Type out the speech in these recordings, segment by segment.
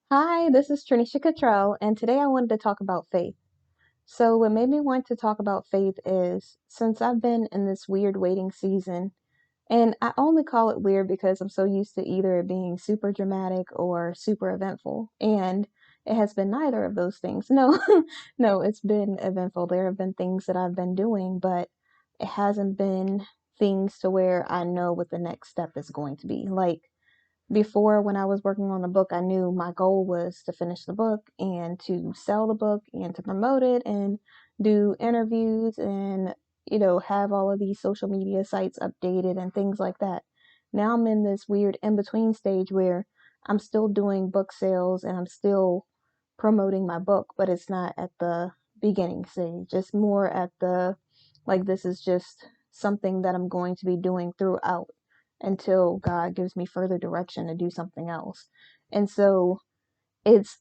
Hi, this is Trinisha Cottrell, and today I wanted to talk about faith. So, what made me want to talk about faith is since I've been in this weird waiting season, and I only call it weird because I'm so used to either it being super dramatic or super eventful, and it has been neither of those things. No, no, it's been eventful. There have been things that I've been doing, but it hasn't been things to where I know what the next step is going to be. Like, before, when I was working on the book, I knew my goal was to finish the book and to sell the book and to promote it and do interviews and, have all of these social media sites updated and things like that. Now I'm in this weird in between stage where I'm still doing book sales and I'm still promoting my book, but it's not at the beginning stage. It's more at the, like, this is just something that I'm going to be doing throughout until God gives me further direction to do something else. And so it's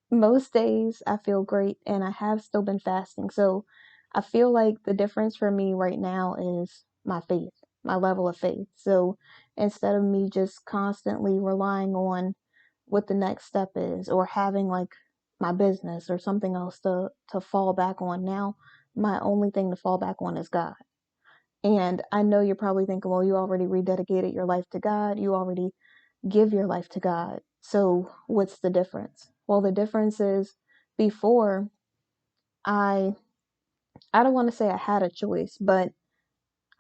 most days I feel great and I have still been fasting. So I feel like the difference for me right now is my faith, my level of faith. So instead of me just constantly relying on what the next step is or having like my business or something else to fall back on now, my only thing to fall back on is God. And I know you're probably thinking, well, you already rededicated your life to God. You already give your life to God. So what's the difference? Well, the difference is before I I don't want to say I had a choice, but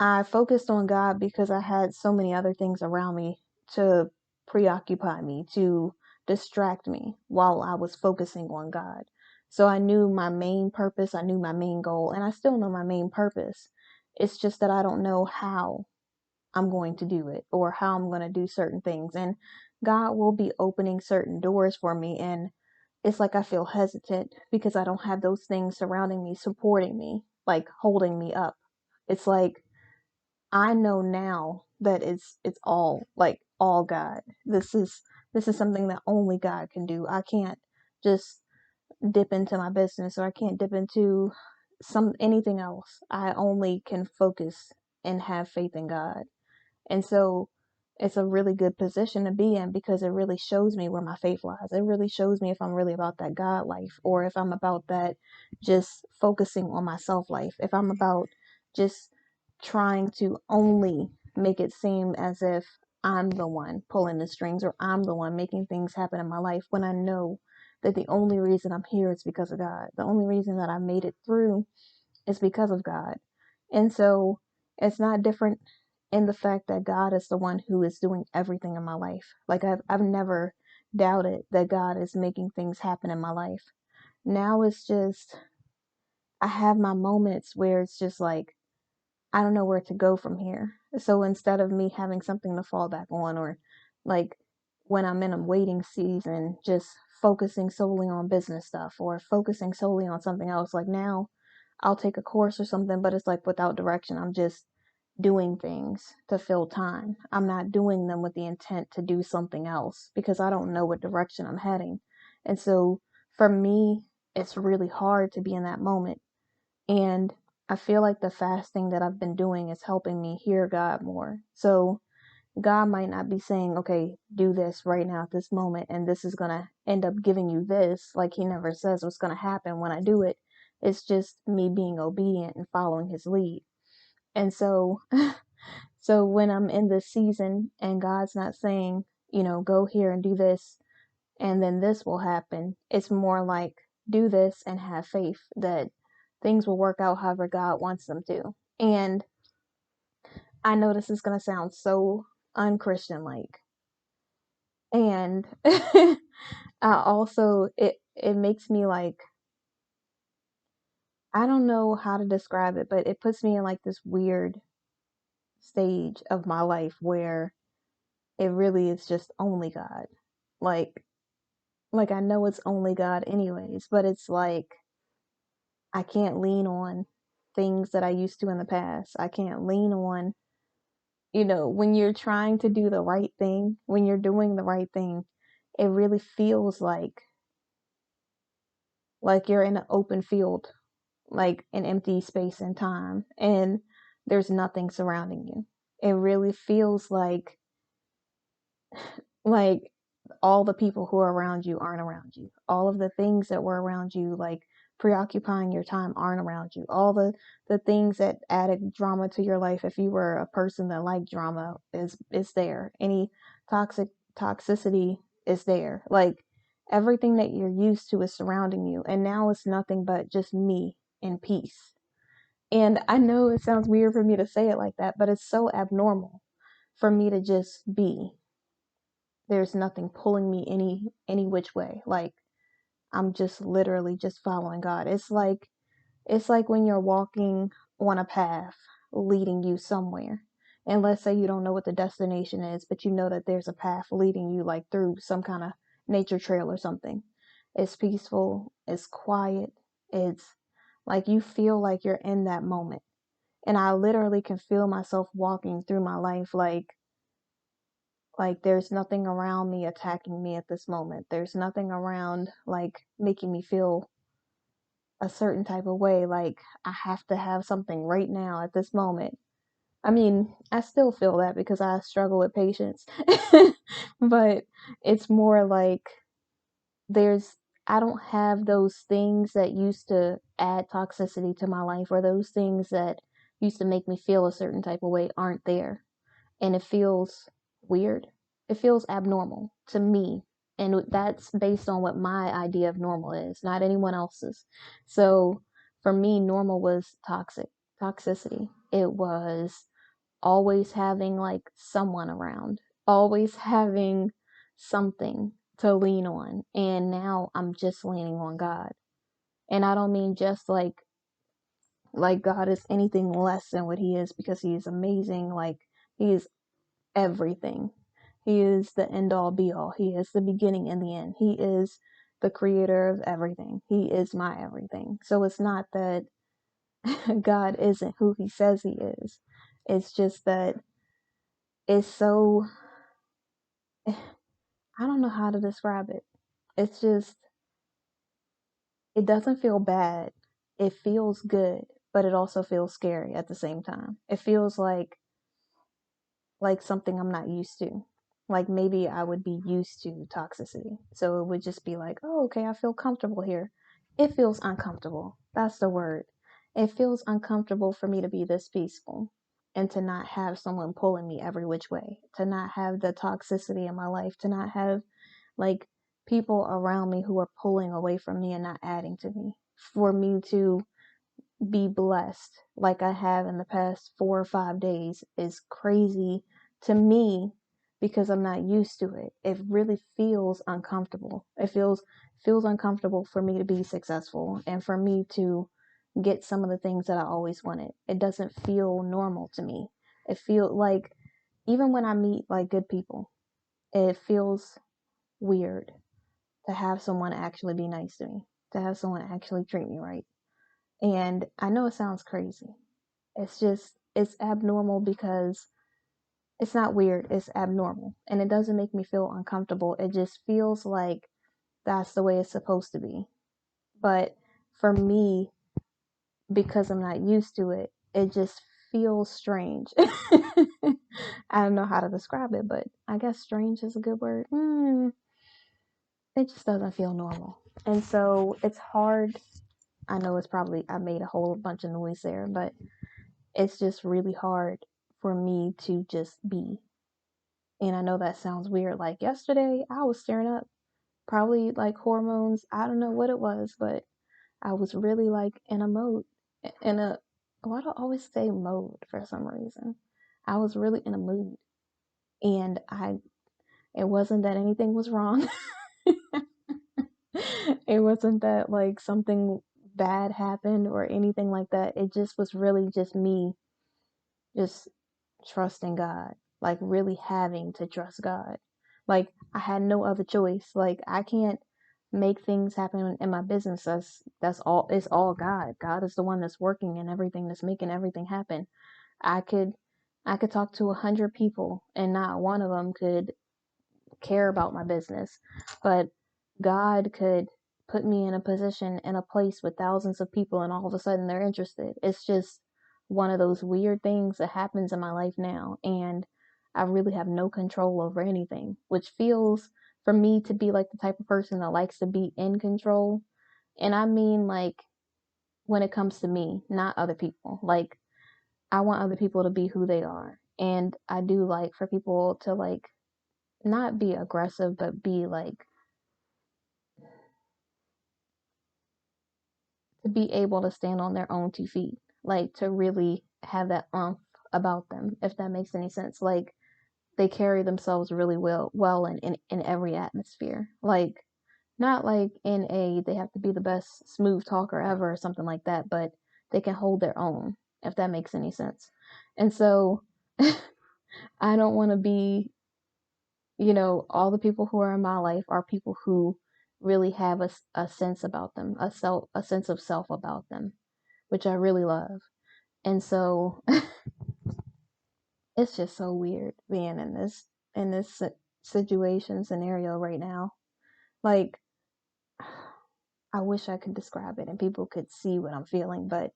I focused on God because I had so many other things around me to preoccupy me, to distract me while I was focusing on God. So I knew my main purpose, I knew my main goal, and I still know my main purpose. It's just that I don't know how I'm going to do it or how I'm going to do certain things. And God will be opening certain doors for me. And it's like I feel hesitant because I don't have those things surrounding me, supporting me, like holding me up. It's like I know now that it's all like all God. This is something that only God can do. I can't just dip into my business or I can't dip into some anything else. I only can focus and have faith in God. And so it's a really good position to be in because it really shows me where my faith lies. It really shows me if I'm really about that God life or if I'm about that just focusing on myself life. If I'm about just trying to only make it seem as if I'm the one pulling the strings or I'm the one making things happen in my life when I know that the only reason I'm here is because of God. The only reason that I made it through is because of God. And so it's not different in the fact that God is the one who is doing everything in my life. Like I've never doubted that God is making things happen in my life. Now it's just I have my moments where it's just like I don't know where to go from here. So instead of me having something to fall back on or like when I'm in a waiting season, just focusing solely on business stuff or focusing solely on something else, like now I'll take a course or something, but it's like without direction. I'm just doing things to fill time. I'm not doing them with the intent to do something else because I don't know what direction I'm heading. And so for me, it's really hard to be in that moment. And I feel like the fasting that I've been doing is helping me hear God more. So God might not be saying, okay, do this right now at this moment, and this is going to end up giving you this. Like He never says what's going to happen when I do it. It's just me being obedient and following His lead. And so, so when I'm in this season and God's not saying, go here and do this, and then this will happen, it's more like do this and have faith that things will work out however God wants them to. And I know this is going to sound so unchristian like. And I also it makes me like I don't know how to describe it, but it puts me in like this weird stage of my life where it really is just only God. Like like I know it's only God anyways, but it's like I can't lean on things that I used to in the past. I can't lean on, when you're trying to do the right thing, when you're doing the right thing, it really feels like you're in an open field, like an empty space and time, and there's nothing surrounding you. It really feels like all the people who are around you aren't around you. All of the things that were around you, like preoccupying your time, aren't around you. All the things that added drama to your life, if you were a person that liked drama, is there. Any toxicity is there. Like everything that you're used to is surrounding you, and now it's nothing but just me and peace. And I know it sounds weird for me to say it like that, but it's so abnormal for me to just be. There's nothing pulling me any which way. Like I'm just literally just following God. It's like when you're walking on a path leading you somewhere. And let's say you don't know what the destination is, but you know that there's a path leading you like through some kind of nature trail or something. It's peaceful, it's quiet, it's like you feel like you're in that moment. And I literally can feel myself walking through my life like there's nothing around me attacking me at this moment. There's nothing around like making me feel a certain type of way, like I have to have something right now at this moment. I mean, I still feel that because I struggle with patience. But it's more like there's I don't have those things that used to add toxicity to my life, or those things that used to make me feel a certain type of way aren't there. And it feels weird. It feels abnormal to me. And that's based on what my idea of normal is, not anyone else's. So for me, normal was toxicity. It was always having like someone around, always having something to lean on. And now I'm just leaning on God. And I don't mean just like God is anything less than what he is, because he is amazing. Like he is everything. He is the end all be all. He is the beginning and the end. He is the creator of everything. He is my everything. So it's not that God isn't who he says he is. It's just that it's so, I don't know how to describe it. It's just, it doesn't feel bad. It feels good, but it also feels scary at the same time. It feels like something I'm not used to. Like maybe I would be used to toxicity. So it would just be like, oh, okay, I feel comfortable here. It feels uncomfortable. That's the word. It feels uncomfortable for me to be this peaceful and to not have someone pulling me every which way, to not have the toxicity in my life, to not have like people around me who are pulling away from me and not adding to me, for me to be blessed like I have in the past 4 or 5 days is crazy to me because I'm not used to it. It really feels uncomfortable. It feels uncomfortable for me to be successful and for me to get some of the things that I always wanted. It doesn't feel normal to me. It feels like even when I meet like good people, it feels weird to have someone actually be nice to me, to have someone actually treat me right. And I know it sounds crazy. It's just, it's abnormal because it's not weird, it's abnormal. And it doesn't make me feel uncomfortable. It just feels like that's the way it's supposed to be. But for me, because I'm not used to it, it just feels strange. I don't know how to describe it, but I guess strange is a good word. It just doesn't feel normal. And so it's hard. I know it's probably, I made a whole bunch of noise there, but it's just really hard for me to just be. And I know that sounds weird. Like yesterday, I was staring up, probably like hormones. I don't know what it was, but I was really like in a mode, in a, why do I always say mode for some reason? I was really in a mood. And it wasn't that anything was wrong. It wasn't that like something bad happened or anything like that. It just was really just me just trusting God, like really having to trust God. Like I had no other choice. Like I can't make things happen in my business. That's all. It's all God. God is the one that's working and everything, that's making everything happen. I could I could talk to 100 people and not one of them could care about my business, but God could put me in a position in a place with thousands of people and all of a sudden they're interested. It's just one of those weird things that happens in my life now, and I really have no control over anything, which feels for me to be like the type of person that likes to be in control. And I mean, like, when it comes to me, not other people. Like, I want other people to be who they are. And I do like for people to, like, not be aggressive, but be like, to be able to stand on their own 2 feet. Like, to really have that umph about them, if that makes any sense. Like, they carry themselves really well in every atmosphere. Like, not like in a they have to be the best smooth talker ever or something like that, but they can hold their own, if that makes any sense. And so I don't want to be, all the people who are in my life are people who really have a sense about them, a sense of self about them, which I really love. And so it's just so weird being in this situation scenario right now. Like, I wish I could describe it and people could see what I'm feeling, but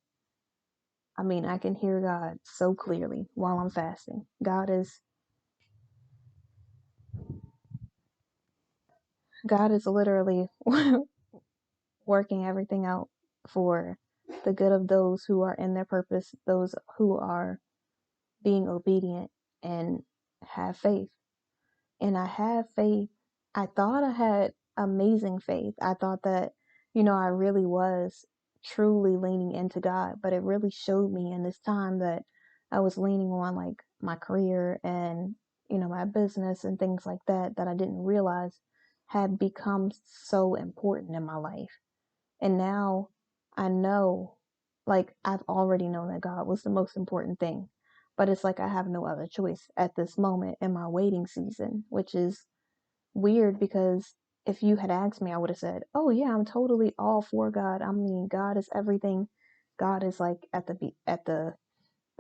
I mean, I can hear God so clearly while I'm fasting. God is literally working everything out for the good of those who are in their purpose, those who are being obedient and have faith. And I have faith. I thought I had amazing faith. I thought that, I really was truly leaning into God, but it really showed me in this time that I was leaning on like my career and, my business and things like that that I didn't realize had become so important in my life. And now I know, like, I've already known that God was the most important thing. But it's like I have no other choice at this moment in my waiting season, which is weird because if you had asked me, I would have said, "Oh yeah, I'm totally all for God. I mean, God is everything. God is like at the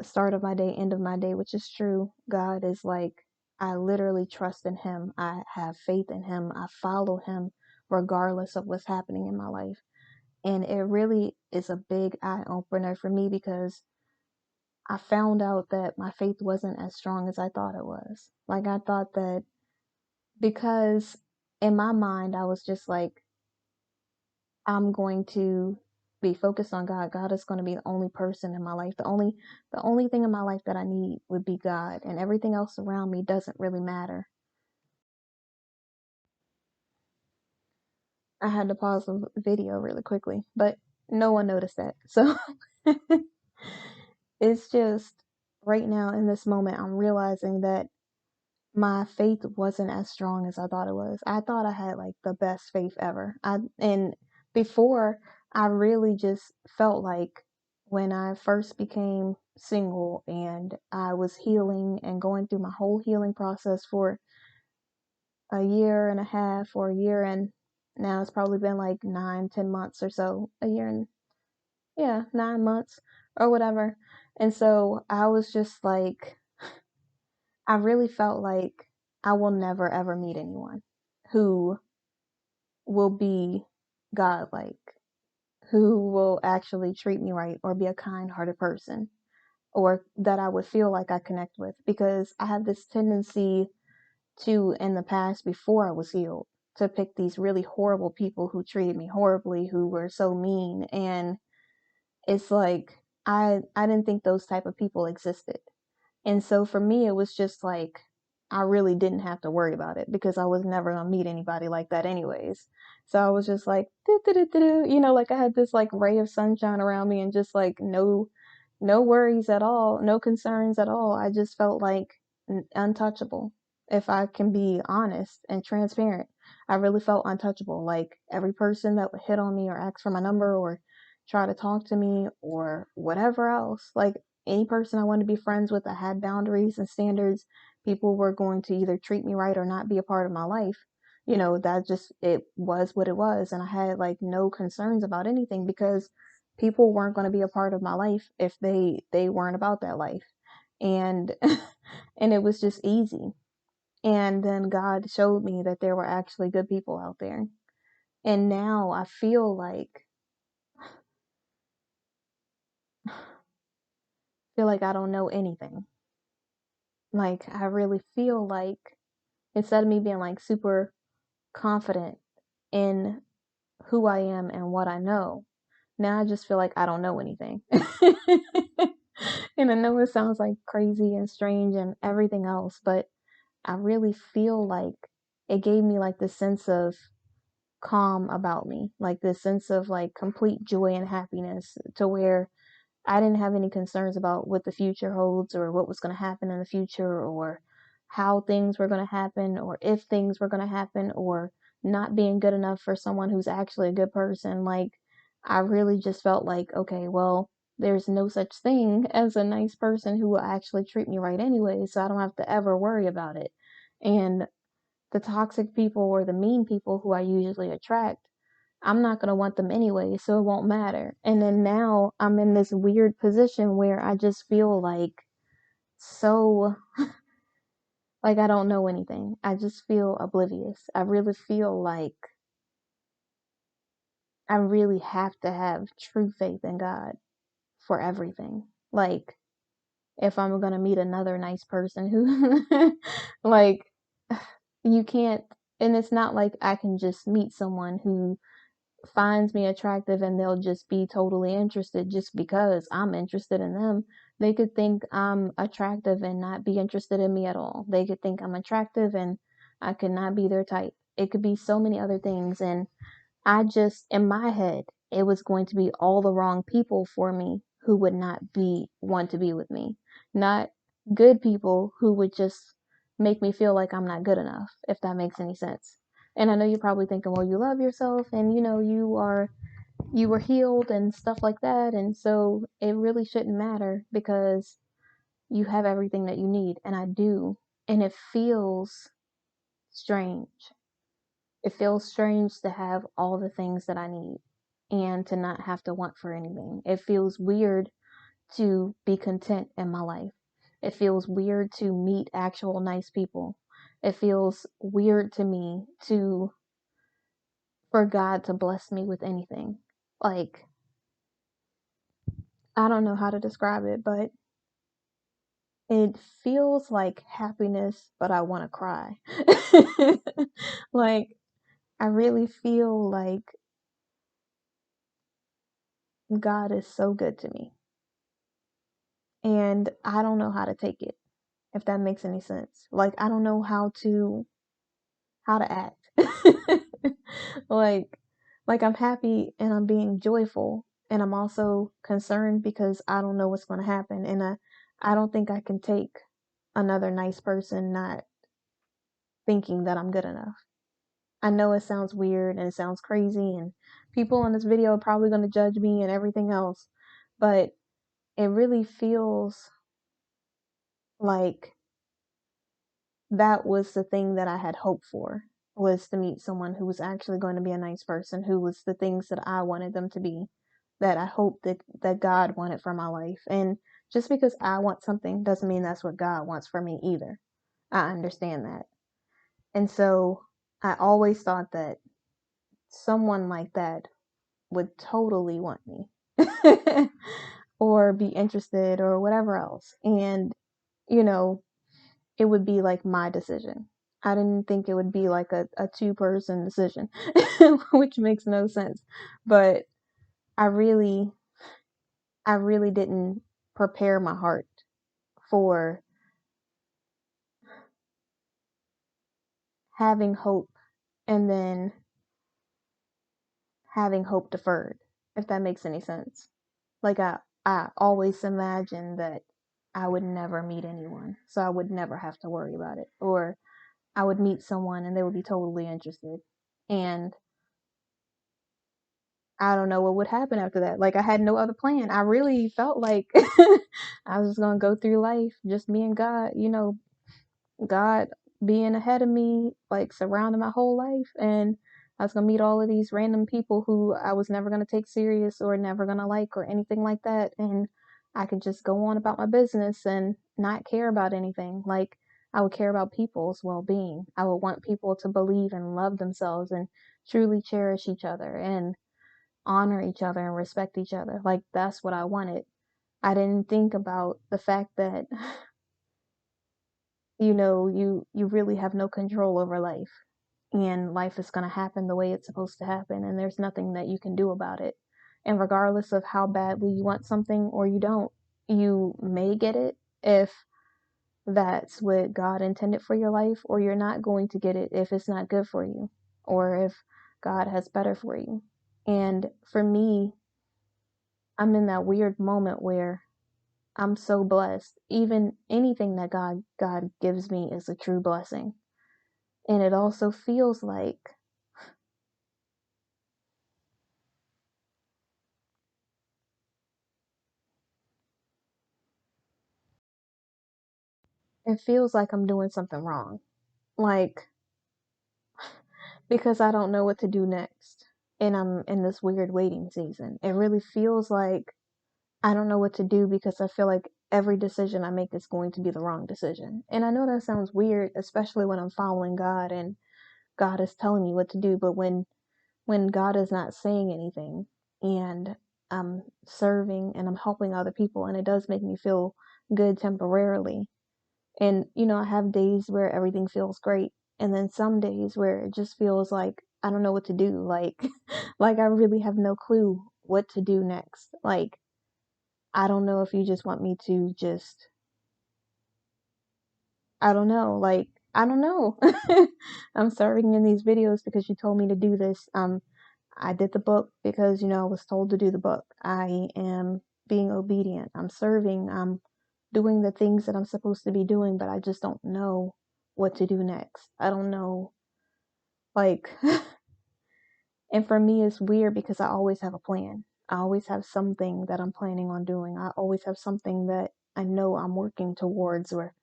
start of my day, end of my day," which is true. God is like, I literally trust in Him. I have faith in Him. I follow Him regardless of what's happening in my life. And it really is a big eye opener for me because I found out that my faith wasn't as strong as I thought it was. Like, I thought that because in my mind, I was just like, I'm going to be focused on God. God is going to be the only person in my life. The only thing in my life that I need would be God, and everything else around me doesn't really matter. I had to pause the video really quickly, but no one noticed that. So it's just right now in this moment, I'm realizing that my faith wasn't as strong as I thought it was. I thought I had like the best faith ever. And before I really just felt like when I first became single and I was healing and going through my whole healing process for a year and a half or a year, and now it's probably been like 9, 10 months or so, a year and yeah, 9 months or whatever. And so I was just like, I really felt like I will never ever meet anyone who will be godlike, who will actually treat me right or be a kind hearted person, or that I would feel like I connect with. Because I had this tendency to, in the past, before I was healed, to pick these really horrible people who treated me horribly, who were so mean. And it's like, I didn't think those type of people existed. And so for me, it was just like, I really didn't have to worry about it because I was never going to meet anybody like that anyways. So I was just like, do, do, do, do, do. Like I had this like ray of sunshine around me and just like no worries at all, no concerns at all. I just felt like untouchable. If I can be honest and transparent, I really felt untouchable. Like every person that would hit on me or ask for my number or try to talk to me or whatever else, like any person I wanted to be friends with, I had boundaries and standards. People were going to either treat me right or not be a part of my life. That just, it was what it was. And I had like no concerns about anything because people weren't going to be a part of my life if they weren't about that life. And and it was just easy. And then God showed me that there were actually good people out there. And now I feel like I don't know anything. Like I really feel like instead of me being like super confident in who I am and what I know. Now I just feel like I don't know anything. And I know it sounds like crazy and strange and everything else, but I really feel like it gave me like this sense of calm about me, like this sense of like complete joy and happiness to where I didn't have any concerns about what the future holds or what was going to happen in the future or how things were going to happen or if things were going to happen or not being good enough for someone who's actually a good person. Like, I really just felt like, okay, well, there's no such thing as a nice person who will actually treat me right anyway, so I don't have to ever worry about it. And the toxic people or the mean people who I usually attract, I'm not going to want them anyway, so it won't matter. And then now I'm in this weird position where I just feel like so like I don't know anything. I just feel oblivious. I really feel like I really have to have true faith in God for everything. Like, if I'm going to meet another nice person who, like, you can't, and it's not like I can just meet someone who finds me attractive and they'll just be totally interested just because I'm interested in them. They could think I'm attractive and not be interested in me at all. They could think I'm attractive and I could not be their type. It could be so many other things. And I just, in my head, it was going to be all the wrong people for me who would not want to be with me. Not good people who would just make me feel like I'm not good enough, if that makes any sense. And I know you're probably thinking, well, you love yourself and you were healed and stuff like that. And so it really shouldn't matter because you have everything that you need. And I do. And it feels strange. It feels strange to have all the things that I need and to not have to want for anything. It feels weird to be content in my life. It feels weird to meet actual nice people. It feels weird to me to for God to bless me with anything. Like, I don't know how to describe it, but it feels like happiness, but I want to cry. Like, I really feel like God is so good to me. And I don't know how to take it, if that makes any sense. Like, I don't know how to act. like like I'm happy and I'm being joyful and I'm also concerned because I don't know what's going to happen and I don't think I can take another nice person not thinking that I'm good enough. I know it sounds weird and it sounds crazy and people in this video are probably going to judge me and everything else, but it really feels like that was the thing that I had hoped for, was to meet someone who was actually going to be a nice person, who was the things that I wanted them to be, that I hoped that God wanted for my life. And just because I want something doesn't mean that's what God wants for me either. I understand that. And so I always thought that someone like that would totally want me or be interested or whatever else. And, you know, it would be like my decision. I didn't think it would be like a two-person decision, which makes no sense. But I really, I really didn't prepare my heart for having hope and then having hope deferred, if that makes any sense. Like I always imagined that I would never meet anyone, so I would never have to worry about it. Or I would meet someone and they would be totally interested. And I don't know what would happen after that. Like, I had no other plan. I really felt like I was just gonna go through life, just me and God, God being ahead of me, like surrounding my whole life. And I was gonna meet all of these random people who I was never gonna take serious or never gonna like or anything like that. And I could just go on about my business and not care about anything. Like, I would care about people's well being. I would want people to believe and love themselves and truly cherish each other and honor each other and respect each other. Like, that's what I wanted. I didn't think about the fact that you really have no control over life. and life is going to happen the way it's supposed to happen, and there's nothing that you can do about it. And regardless of how badly you want something or you don't, you may get it if that's what God intended for your life, or you're not going to get it if it's not good for you, or if God has better for you. And for me, I'm in that weird moment where I'm so blessed. Even anything that God gives me is a true blessing. And it also feels like I'm doing something wrong. Like, because I don't know what to do next. And I'm in this weird waiting season. It really feels like I don't know what to do because I feel like every decision I make is going to be the wrong decision. And I know that sounds weird, especially when I'm following God and God is telling me what to do, but when God is not saying anything and I'm serving and I'm helping other people, and it does make me feel good temporarily. And I have days where everything feels great, and then some days where it just feels like I don't know what to do. Like like I really have no clue what to do next. Like I don't know if you just want me to just I don't know. Like I don't know. I'm serving in these videos because you told me to do this. I did the book because, I was told to do the book. I am being obedient. I'm serving. I'm doing the things that I'm supposed to be doing, but I just don't know what to do next. I don't know. Like, and for me, it's weird because I always have a plan. I always have something that I'm planning on doing. I always have something that I know I'm working towards, or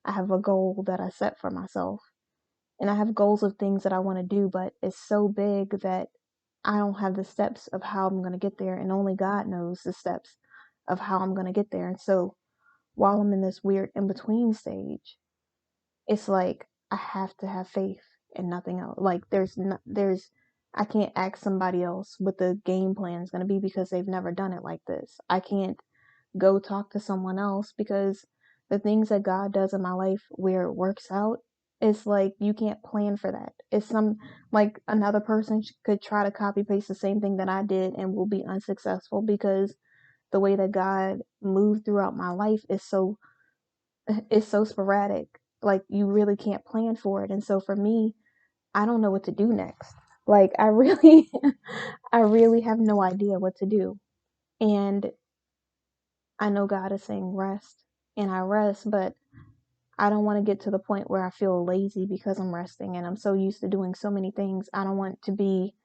I have a goal that I set for myself. And I have goals of things that I want to do, but it's so big that I don't have the steps of how I'm going to get there, and only God knows the steps of how I'm going to get there. And so while I'm in this weird in between stage, it's like I have to have faith and nothing else. Like I can't ask somebody else what the game plan is going to be because they've never done it like this. I can't go talk to someone else because the things that God does in my life where it works out, it's like you can't plan for that. It's like another person could try to copy paste the same thing that I did and will be unsuccessful because the way that God moved throughout my life is so sporadic. Like you really can't plan for it. And so for me, I don't know what to do next. Like I really I really have no idea what to do. And I know God is saying rest, and I rest, but I don't want to get to the point where I feel lazy because I'm resting and I'm so used to doing so many things. I don't want to be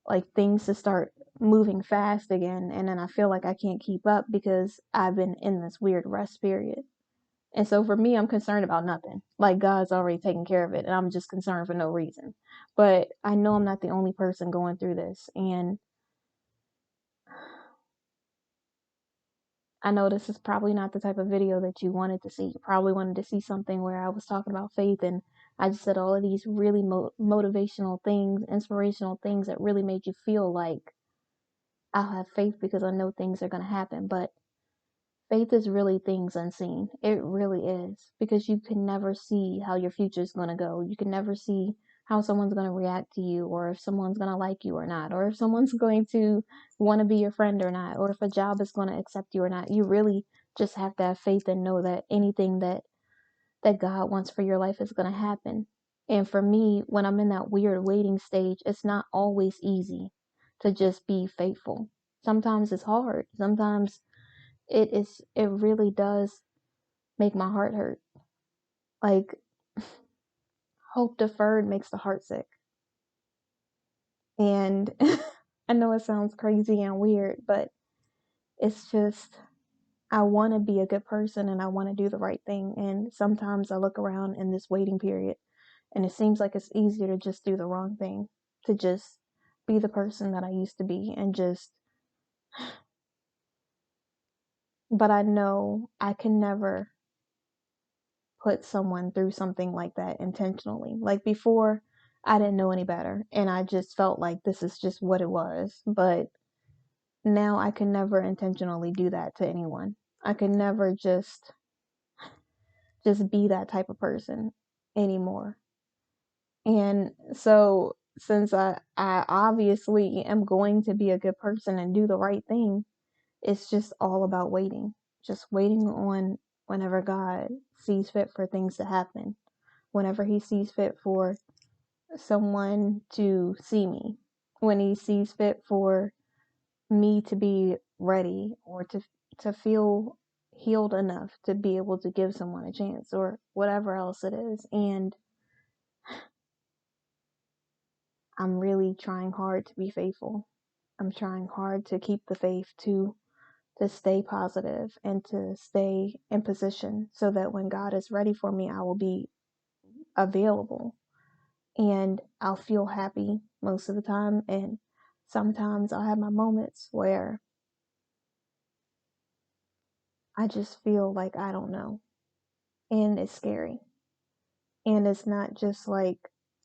like things to start moving fast again, and then I feel like I can't keep up because I've been in this weird rest period. And so for me, I'm concerned about nothing. Like God's already taken care of it, and I'm just concerned for no reason. But I know I'm not the only person going through this, and I know this is probably not the type of video that you wanted to see. You probably wanted to see something where I was talking about faith and I just said all of these really motivational things, inspirational things that really made you feel like I'll have faith because I know things are going to happen. But faith is really things unseen. It really is because you can never see how your future is going to go. You can never see how someone's going to react to you, or if someone's going to like you or not, or if someone's going to want to be your friend or not, or if a job is going to accept you or not. You really just have to have faith and know that anything that God wants for your life is going to happen. And for me, when I'm in that weird waiting stage, it's not always easy to just be faithful. Sometimes it's hard. Sometimes it really does make my heart hurt. Like hope deferred makes the heart sick. And I know it sounds crazy and weird, but it's just I want to be a good person and I want to do the right thing. And sometimes I look around in this waiting period and it seems like it's easier to just do the wrong thing, to just be the person that I used to be and just, but I know I can never put someone through something like that intentionally. Like before, I didn't know any better and I just felt like this is just what it was. But now I can never intentionally do that to anyone. I can never just be that type of person anymore. And so since I obviously am going to be a good person and do the right thing, it's just all about waiting. Just waiting on whenever God sees fit for things to happen. Whenever he sees fit for someone to see me. When he sees fit for me to be ready or to feel healed enough to be able to give someone a chance or whatever else it is. And I'm really trying hard to be faithful. I'm trying hard to keep the faith to stay positive and to stay in position so that when God is ready for me, I will be available and I'll feel happy most of the time. And sometimes I'll have my moments where I just feel like I don't know. And it's scary. And it's not just like,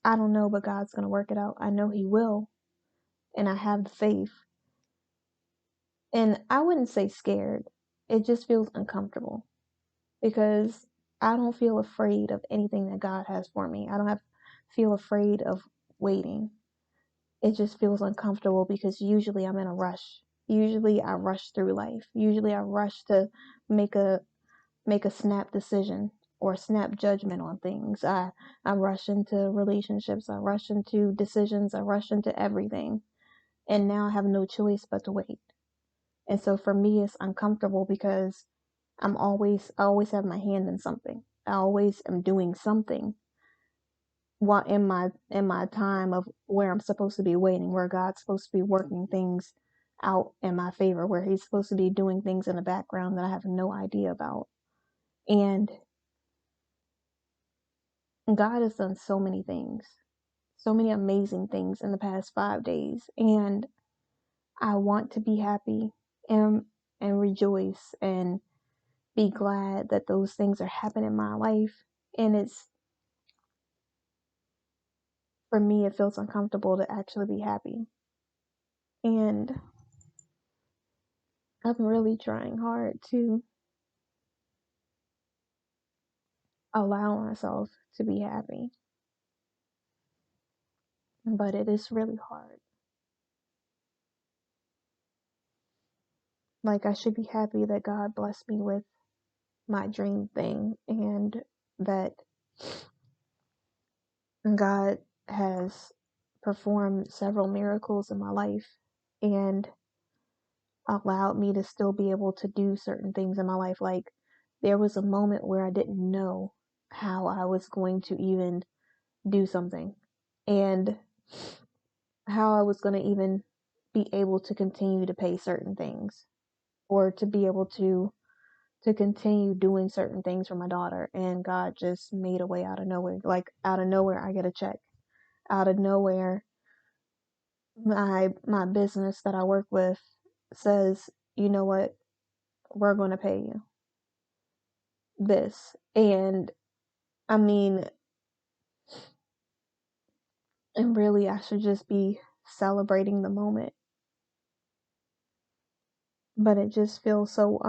I don't know, but God's going to work it out. I know He will. And I have the faith. And I wouldn't say scared. It just feels uncomfortable because I don't feel afraid of anything that God has for me. I don't feel afraid of waiting. It just feels uncomfortable because usually I'm in a rush. Usually I rush through life. Usually I rush to make a snap decision or snap judgment on things. I rush into relationships. I rush into decisions. I rush into everything. And now I have no choice but to wait. And so for me, it's uncomfortable because I always have my hand in something. I always am doing something while in my time of where I'm supposed to be waiting, where God's supposed to be working things out in my favor, where He's supposed to be doing things in the background that I have no idea about. And God has done so many things, so many amazing things in the past 5 days. And I want to be happy and rejoice and be glad that those things are happening in my life. And it's for me, it feels uncomfortable to actually be happy. And I'm really trying hard to allow myself to be happy. But it is really hard. Like, I should be happy that God blessed me with my dream thing and that God has performed several miracles in my life and allowed me to still be able to do certain things in my life. Like, there was a moment where I didn't know how I was going to even do something and how I was going to even be able to continue to pay certain things or to be able to continue doing certain things for my daughter. And God just made a way out of nowhere. Like, out of nowhere I get a check. Out of nowhere my business that I work with says, you know what, we're going to pay you this. And I mean, and really I should just be celebrating the moment, but it just feels so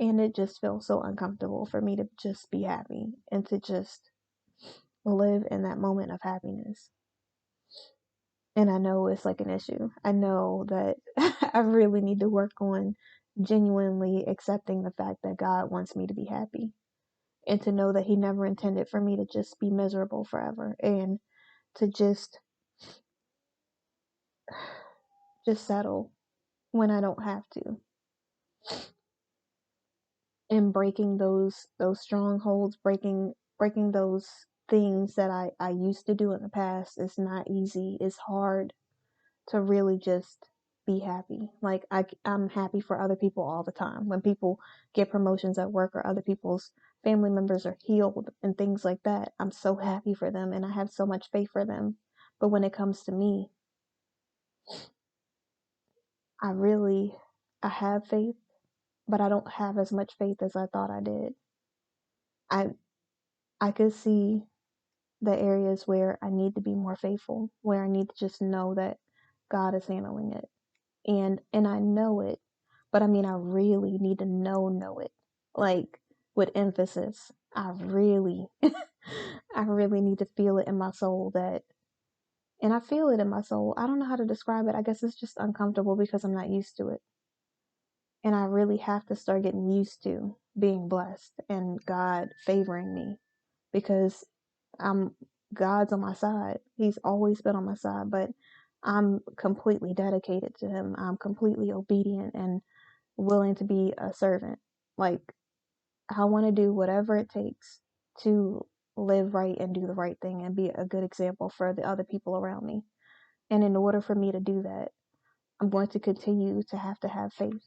and it just feels so uncomfortable for me to just be happy and to just live in that moment of happiness. And I know it's like an issue. I know that I really need to work on genuinely accepting the fact that God wants me to be happy and to know that He never intended for me to just be miserable forever and to just settle when I don't have to. And breaking those strongholds, breaking those things that I used to do in the past is not easy. It's hard to really just be happy. Like, I'm happy for other people all the time. When people get promotions at work or other people's family members are healed and things like that, I'm so happy for them and I have so much faith for them. But when it comes to me, I really I have faith, but I don't have as much faith as I thought I did. I I could see the areas where I need to be more faithful, where I need to just know that God is handling it. And I know it, but I mean I really need to know it. Like, with emphasis. I really, I really need to feel it in my soul that, and I feel it in my soul. I don't know how to describe it. I guess it's just uncomfortable because I'm not used to it. And I really have to start getting used to being blessed and God favoring me because I'm God's on my side. He's always been on my side, but I'm completely dedicated to him. I'm completely obedient and willing to be a servant. Like I want to do whatever it takes to live right and do the right thing and be a good example for the other people around me. And in order for me to do that, I'm going to continue to have faith.